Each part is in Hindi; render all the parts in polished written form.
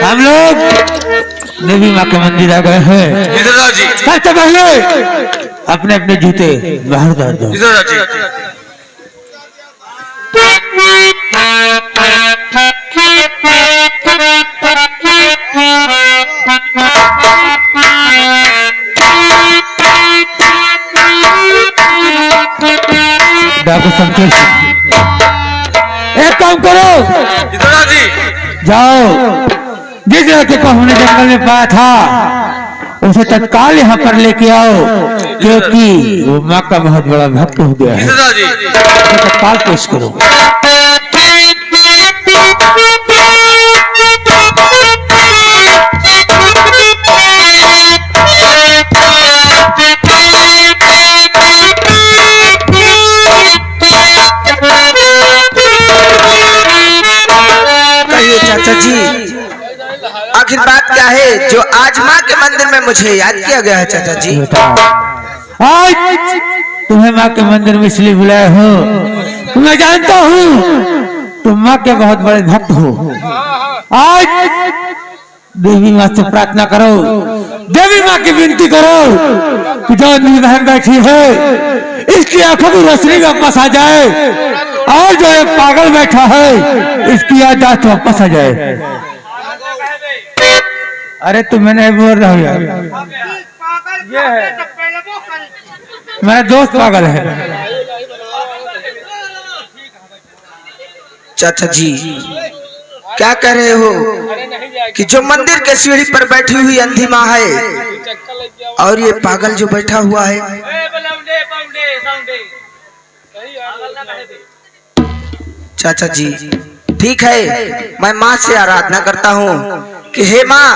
हम लोग देवी माँ के मंदिर आ गए हैं। सबसे पहले अपने अपने जूते बाहर डाल दो। एक काम करो, जाओ जिस लड़के को हमने जंगल में पाया था उसे तत्काल यहाँ पर लेके आओ, क्योंकि वो माँ का बहुत बड़ा भक्त हो गया है। तत्काल पेश करो। चाचा जी, आखिर बात क्या है जो आज माँ के मंदिर में मुझे याद किया गया है? चाचा जी, आज तुम्हें माँ के मंदिर में इसलिए बुलाया हो, मैं जानता हूँ तुम माँ के बहुत बड़े भक्त हो। आज देवी माँ से प्रार्थना करो, देवी माँ की विनती करो कि जो निर्धन बैठी है इसकी आंखों की रोशनी वापस आ जाए, और जो एक पागल बैठा है इसकी याददाश्त वापस आ जाए। अरे तुम्हें नहीं बोल रहा हूँ यार, ये है मेरा दोस्त पागल है। चाचा जी क्या कह रहे हो कि जो मंदिर के सीढ़ी पर बैठी हुई अंधी माँ है और ये पागल जो बैठा हुआ है? चाचा जी ठीक है, मैं माँ से आराधना करता हूँ कि हे माँ,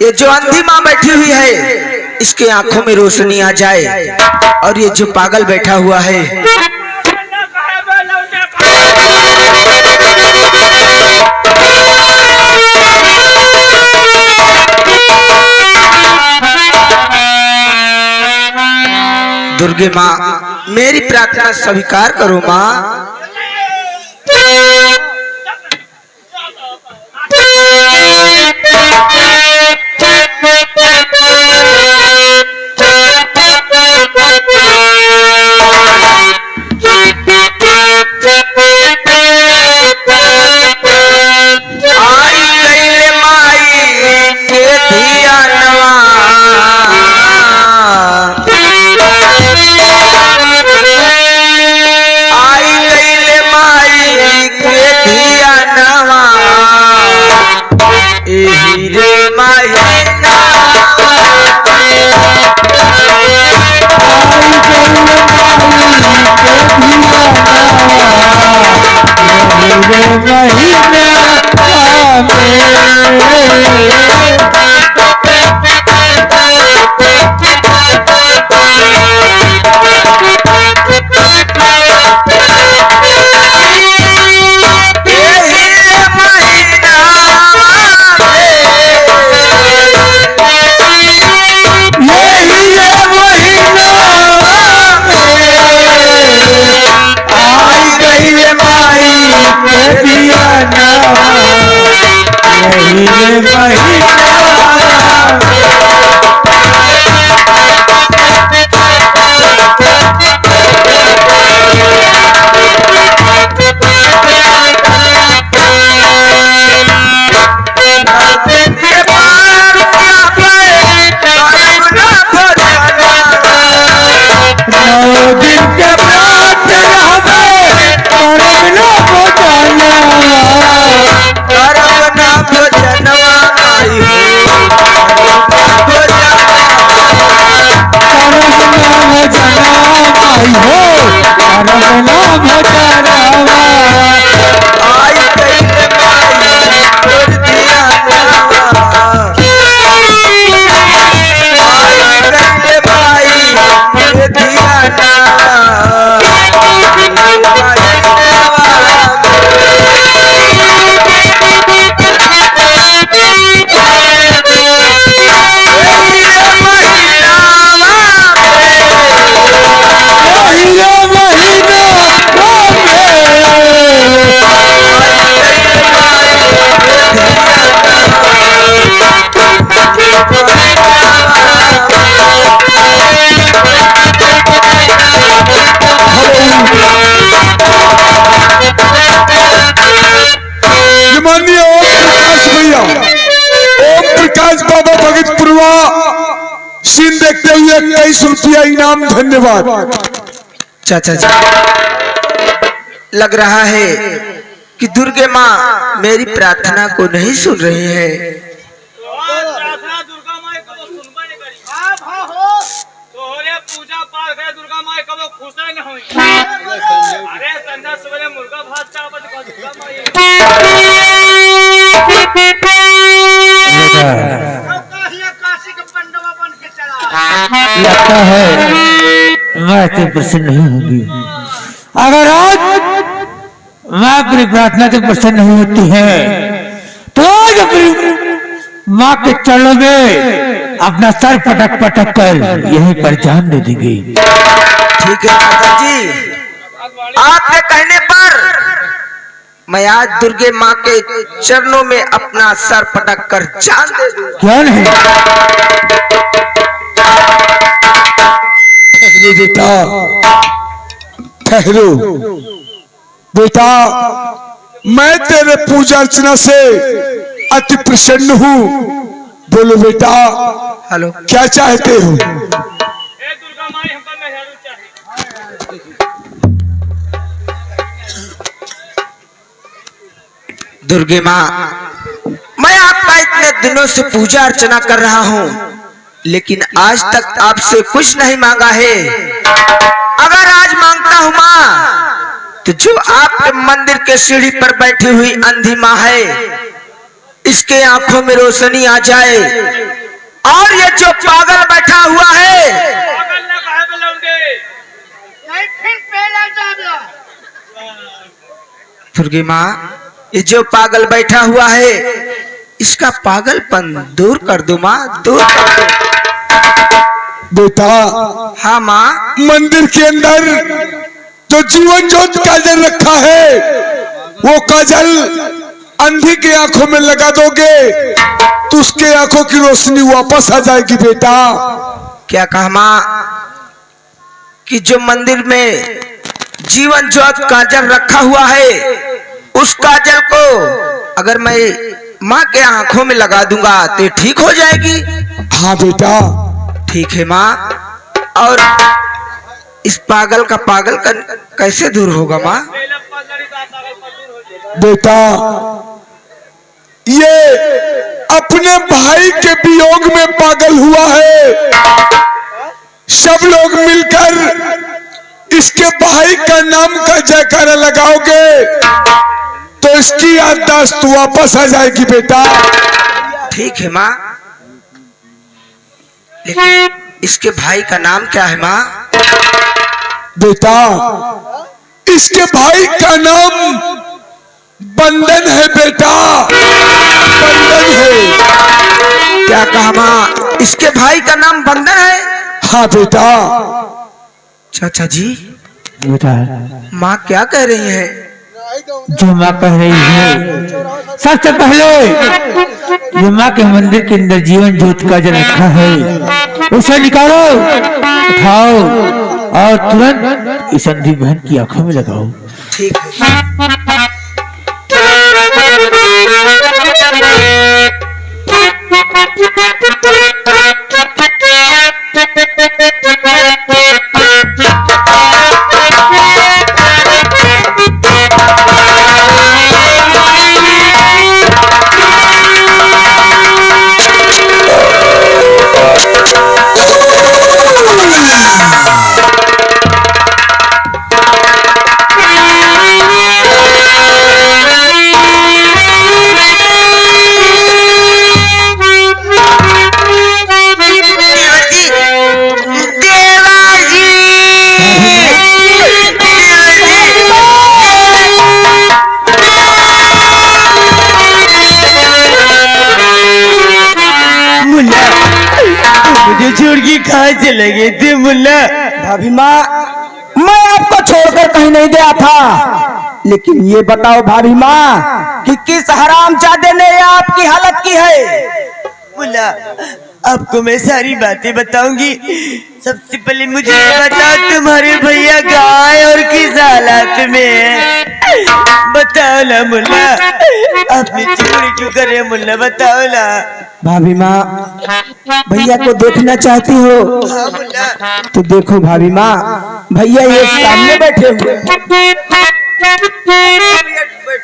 ये जो अंधी माँ बैठी हुई है इसके आंखों में रोशनी आ जाए, और ये जो पागल बैठा हुआ है दुर्गे माँ, मेरी प्रार्थना स्वीकार करो माँ। महाराज बाबा भगतपुरवा सीन देखते हुए 21 रुपया इनाम, धन्यवाद। चाचा जी, लग रहा है कि दुर्गे माँ मेरी प्रार्थना को नहीं सुन रही है। प्रार्थना दुर्गा माई कबो सुनबे नहीं करी। तोहरे पूजा पाठ करे दुर्गा माई कबो खुश नहीं होई। अरे संध्या सवेरे मुर्गा भात चावल का दुर्गा माई काशी के पंडवा बन के चला। लगता है मैं तो प्रसन्न नहीं होंगी। अगर आज मैं अपनी प्रार्थना से प्रसन्न नहीं होती है तो आज अपनी माँ के चरणों में अपना सर पटक पटक कर यहीं पर जान दे देंगे। ठीक है चाचा जी, आपके कहने पर मैं आज दुर्गे माँ के चरणों में अपना सर पटक कर जान दे दूंगा। क्या नहीं? ठहरो बेटा, ठहरो बेटा, मैं तेरे पूजा अर्चना से अति प्रसन्न हूँ। बोलो बेटा, हेलो, क्या चाहते हो? ए दुर्गा माई हमको मेहरारू चाहिए। दुर्गे माँ, मैं आपका इतने दिनों से पूजा अर्चना कर रहा हूँ, लेकिन आज तक आपसे कुछ नहीं मांगा है। अगर आज मांगता हूँ माँ, तो जो आपके मंदिर के सीढ़ी पर बैठी हुई अंधी माँ है, इसके आंखों में रोशनी आ जाए, और ये जो पागल बैठा हुआ है, पागल ना काहे बोलोगे? नहीं फिर पहला जाबला। दुर्गे माँ, ये जो पागल बैठा हुआ है, इसका पागलपन दूर कर दो माँ, दूर कर दो। बेटा, हाँ माँ, मंदिर के अंदर जो जीवन ज्योत काजल रखा है, वो काजल अंधी के आंखों में लगा दोगे तो उसके आंखों की रोशनी वापस आ जाएगी। बेटा, क्या कहा माँ कि जो मंदिर में जीवन ज्योत काजल रखा हुआ है, उस काजल को अगर मैं माँ के आंखों में लगा दूंगा तो ठीक हो जाएगी। हाँ बेटा, ठीक है माँ, और इस पागल का पागलपन कैसे दूर होगा माँ? पहले पागल का पागलपन दूर हो जाए। बेटा, ये अपने भाई के वियोग में पागल हुआ है। सब लोग मिलकर इसके भाई का नाम का जयकारा लगाओगे तो इसकी याददाश्त वापस आ जाएगी। बेटा, ठीक है माँ, लेकिन इसके भाई का नाम क्या है माँ? बेटा, इसके भाई का नाम बंदन है। बेटा, बंदन है। क्या कहा माँ? इसके भाई का नाम बंदन है? हाँ बेटा। चाचा जी, बेटा, माँ क्या कह रही है? जो माँ कह रही है, सबसे पहले ये माँ के मंदिर के अंदर जीवन ज्योत का जो रखा है उसे निकालो, उठाओ और तुरंत इस अंधी बहन की आंखों में लगाओ। ठीक है। छोड़ के कहाँ चले गए थे मुल्ला? भाभी माँ, मैं आपको छोड़कर कहीं नहीं गया था, लेकिन ये बताओ भाभी माँ कि किस हरामजादे ने आपकी हालत की है? मुल्ला, आपको मैं सारी बातें बताऊंगी। सबसे पहले मुझे ये बताओ तुम्हारे भैया कहाँ है और किस हालात में है? बताओ ना मुल्ला, आपने चोरी क्यों करे मुल्ला, बताओ ना। भाभी माँ, भैया को देखना चाहती हो हाँ मुल्ला। तो देखो भाभी माँ, भैया ये सामने बैठे हुए हैं।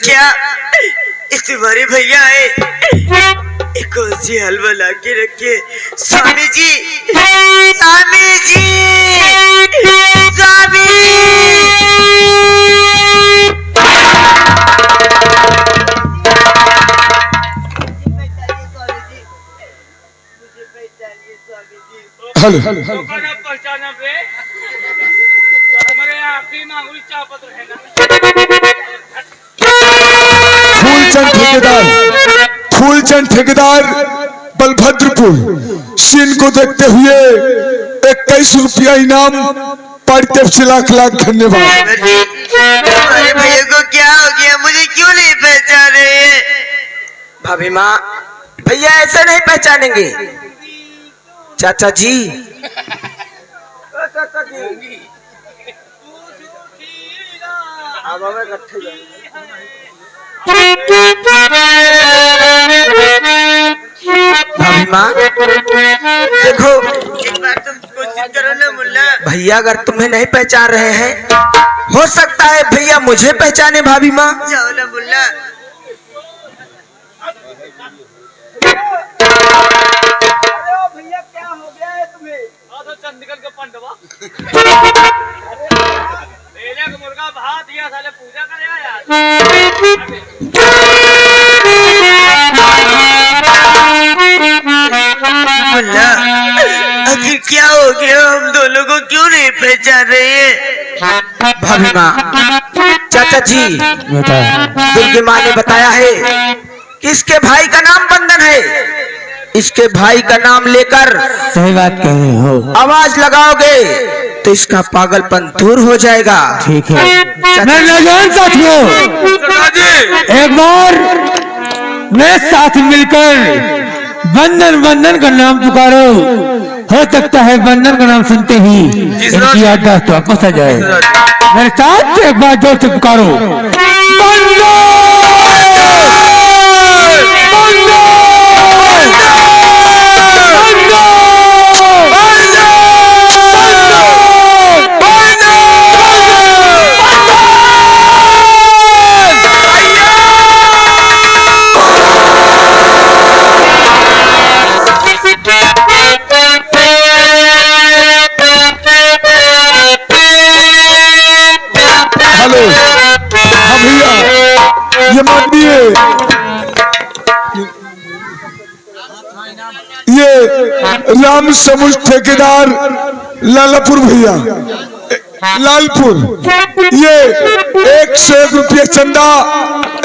क्या इस तुम्हारे भैया है? एक कौन सी हलवा ला के रखे? स्वामी जी, स्वामी जी, स्वामी। हेलो तो कहना पहचाना बे, तो हमारे आखिरी मांगुरी चापत्र है ना। फूलचंद ठेकेदार बलभद्रपुर सीन को देखते हुए 21 रुपया इनाम, पढ़ते से लाख लाख धन्यवाद। तुम्हारे भैया को क्या हो गया, मुझे क्यों नहीं पहचान रहे? भाभी माँ, भैया ऐसे नहीं पहचानेंगे। चाचा जी, भाभी माँ देखो, एक बार तुम कोशिश करो ना मुल्ला। भैया अगर तुम्हें नहीं पहचान रहे हैं, हो सकता है भैया मुझे पहचाने। भाभी माँ जाओ ना मुल्ला। भैया क्या हो गया है तुम्हें? तो चंडीगढ़ के पंडवा मेले का मुर्गा भात दिया, साले पूजा करे यार। मुल्ला, आखिर क्या हो गया, हम दोनों को क्यों नहीं पहचान रहे हैं? भाभी माँ, चाचा जी, दुर्गे माँ ने बताया है कि इसके भाई का नाम बंदन है। इसके भाई का नाम लेकर सही बात कह रहे हो। आवाज लगाओगे तो इसका पागलपन दूर हो जाएगा। ठीक है, मैं नौजवान साथियों, एक बार मेरे साथ मिलकर बंदन बंदन का नाम पुकारो। हो सकता है बंदन का नाम सुनते ही इनकी याददाश्त वापस आ जाए। मेरे साथ एक बार जोर से पुकारो, हेलो हाँ भैया, ये मानिए, ये राम समुद्र ठेकेदार लालपुर भैया, लालपुर, ये 101 रुपये चंदा,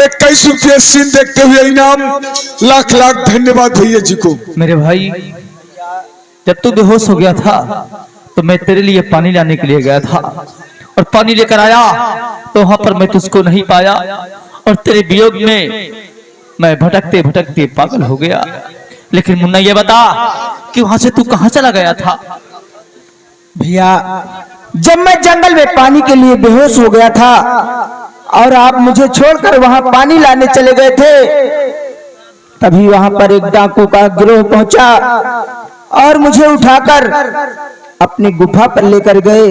21 रुपये सीन देखते हुए इनाम, लाख लाख धन्यवाद भैया जी को। मेरे भाई, जब तू बेहोश हो गया था तो मैं तेरे लिए पानी लाने के लिए गया था और पानी लेकर आया तो वहां पर मैं तुझको नहीं पाया और तेरे वियोग में मैं भटकते भटकते पागल हो गया। लेकिन मुन्ना ये बता कि वहां से तू कहां चला गया था? भैया, जब मैं जंगल में पानी के लिए बेहोश हो गया था और आप मुझे छोड़कर वहां पानी लाने चले गए थे, तभी वहां पर एक डाकू का गिरोह पहुंचा और मुझे उठाकर अपनी गुफा पर लेकर गए।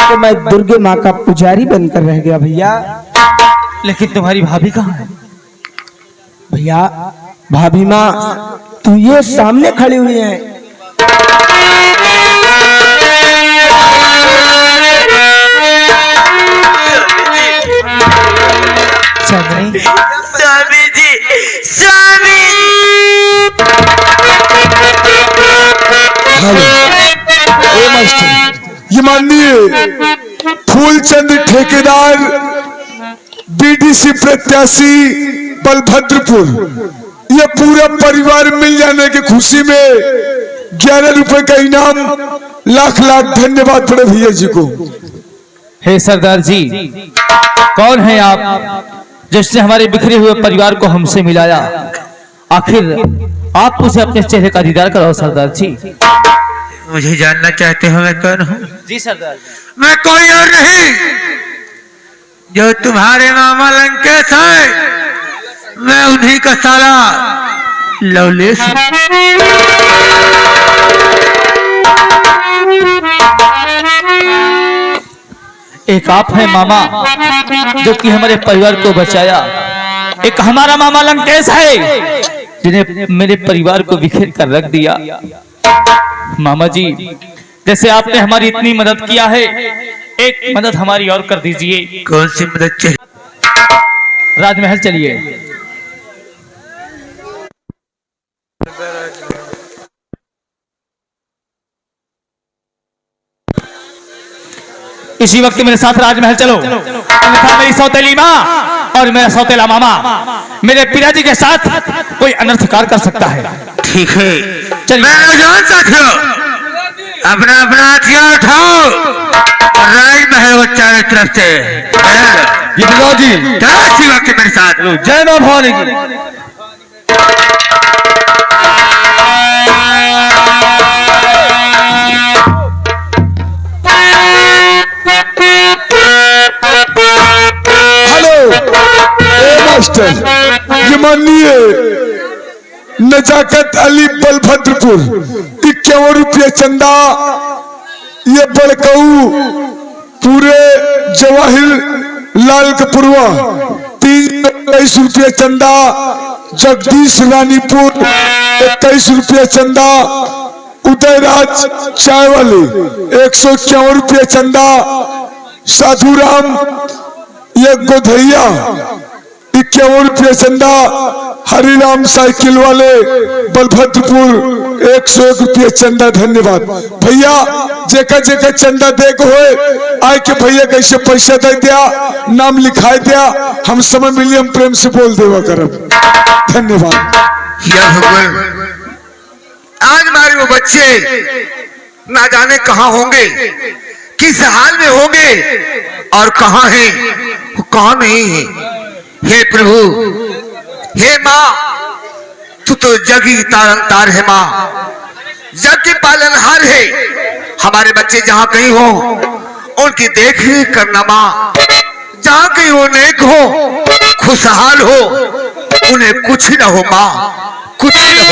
तो मैं दुर्गे माँ का पुजारी बनकर रह गया भैया। लेकिन तुम्हारी भाभी कहाँ है? भैया, भाभी माँ तो ये सामने खड़ी हुई है। चांदनी, स्वामी जी, स्वामी। ये माननीय फूलचंद ठेकेदार बीडीसी प्रत्याशी बलभद्रपुर, ये पूरा परिवार मिल जाने की खुशी में 11 रुपए का इनाम, लाख लाख धन्यवाद बड़े भैया जी को। हे सरदार जी, कौन है आप जिसने हमारे बिखरे हुए परिवार को हमसे मिलाया आखिर आप मुझे अपने चेहरे का दीदार कराओ सरदार जी। मुझे जानना चाहते हो मैं कौन हूँ? जी सरदार। मैं कोई और नहीं, जो तुम्हारे मामा लंकेश है, मैं उन्हीं का साला लवलेश हूं। एक आप है मामा जो कि हमारे परिवार को बचाया, एक हमारा मामा लंकेश है जिन्हें मेरे परिवार को बिखेर कर रख दिया। मामा जी, जैसे आपने हमारी इतनी मदद किया है, एक मदद हमारी और कर दीजिए। कौन सी मदद चाहिए? राजमहल चलिए। इसी वक्त मेरे साथ राजमहल चलो, अन्यथा मेरी सौतेली माँ और मेरा सौतेला मामा मेरे पिताजी के साथ कोई अनर्थकार कर सकता है। ठीक है, चलिए। मैं नौजवान साथियों, अपना अपना हथियार उठाओ और राजमहल को चारों तरफ से जी चलो इसी वक्त मेरे साथ। जय मां भवानी की। मास्टर, ये माननीय नजाकत अली बलभद्रपुर 51 रुपये चंदा, ये बड़कऊ पूरे जवाहिर लाल कपुरवा 23 रुपये चंदा, जगदीश रानीपुर 21 रुपये चंदा, उदयराज चाय वाले 151 रुपये चंदा, साधुराम ये गोधैया 51 रुपये चंदा, हरिराम साइकिल वाले बलभद्रपुर 101 रुपये चंदा। धन्यवाद भैया, जेका जेका चंदा दे को आए के भैया कैसे पैसा दे दिया, नाम लिखाए दिया, हम समय मिली हम प्रेम से बोल देवा करब। धन्यवाद। या भगवान, आज हमारे वो बच्चे ना जाने कहाँ होंगे, किस हाल में होंगे और कहाँ हैं, वो कहाँ नहीं है। हे प्रभु, हे माँ, तू तो जग की तारनतार है माँ, जग की पालनहार है। हमारे बच्चे जहाँ कहीं हो उनकी देख रेख करना माँ, जहाँ कहीं वो नेक हो, खुशहाल हो, उन्हें कुछ न हो माँ, कुछ न हो।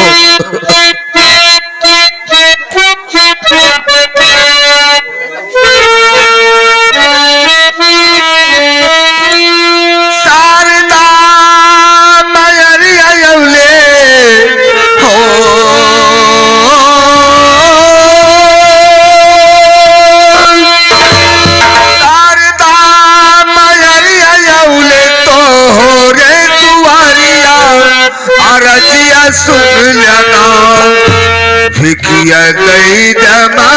सुन लेना फिकिया गई जमा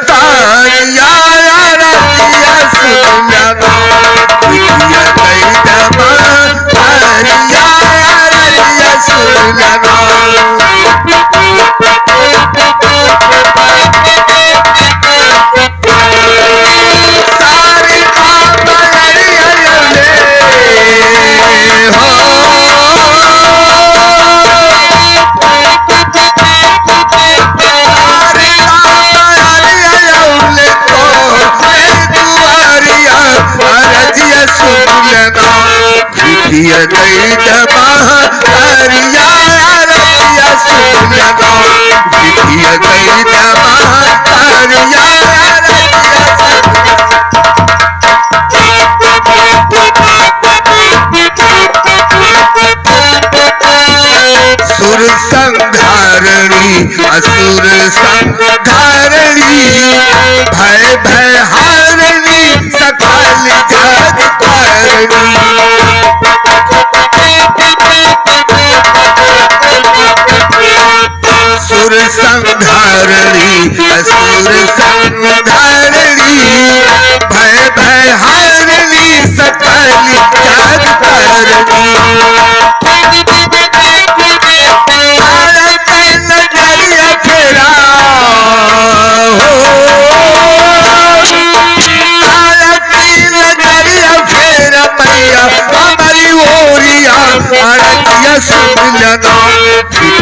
तारिया, रतिया सुन लेना फिकिया गई जमा तारिया, रतिया सुन लेना। सारी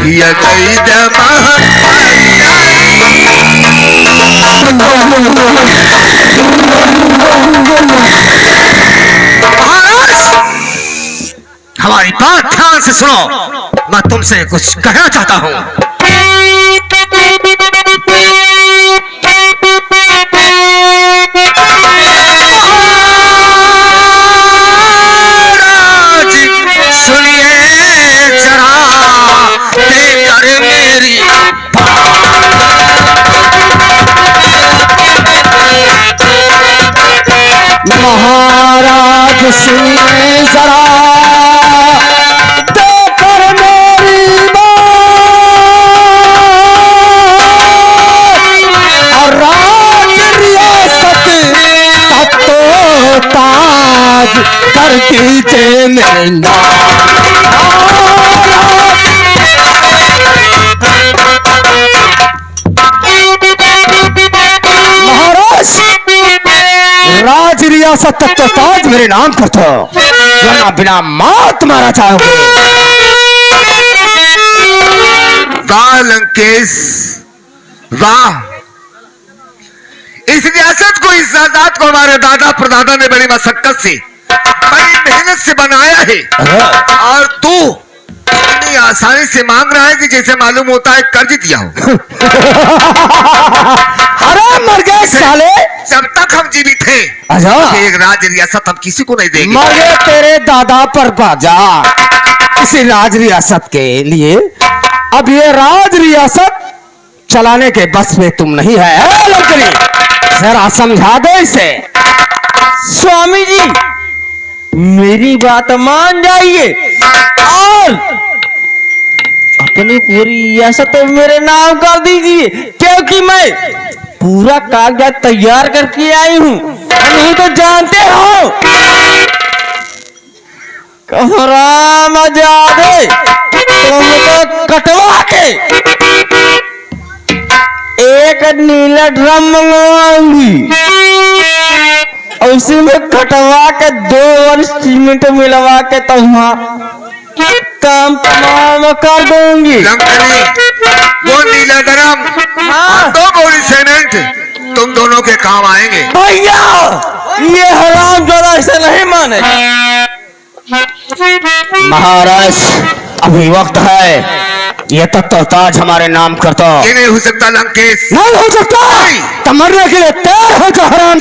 कहिया गई हमारी बात ध्यान से सुनो, मैं तुमसे कुछ कहना चाहता हूँ। सुनिए जरा देकर मेरी महाराज सुनिए जरा देकर मेरी और राज रियासत का तो ताज कर दीजिए मेरे महाराज। राज रियासत तक तो ताज मेरे नाम पर था, वरना बिना मौत मारा चाहोगे। वाह लंकेश वाह, इस रियासत को, इस जायदाद को हमारे दादा परदादा ने बड़ी मशक्कत से, बड़ी मेहनत से बनाया है, और तू इतनी आसानी से मांग रहा है कि जैसे मालूम होता है कर्ज दिया हो। अरे मर गए साले, जब तक हम जीवित थे एक राज रियासत हम किसी को नहीं देंगे। मर गए तेरे दादा पर बाजा इसी राज रियासत के लिए। अब ये राज रियासत चलाने के बस में तुम नहीं है। लंकनी जरा समझा दो इसे। स्वामी जी मेरी बात मान जाइए और अपनी पूरी रियासत मेरे नाम कर दीजिए, क्योंकि मैं पूरा कागजात तैयार करके आई हूँ। नहीं तो जानते हो राम जादे तुमको कटवा के एक नीला ड्रम मंगवाऊंगी, उसी में कटवा के 2 वर्ष सीमेंट मिलवा के तो काम तमाम कर दूंगी। वो नीला ड्रम और 2 बोरी सीमेंट तुम दोनों के काम आएंगे। भैया ये हराम ज्यादा ऐसे नहीं माने। महाराज अभी वक्त है, ये तक तो ताज हमारे नाम करता। ये नहीं हो सकता लंकेश, नहीं हो सकता। तो मरने के लिए तैयार हो जा हराम।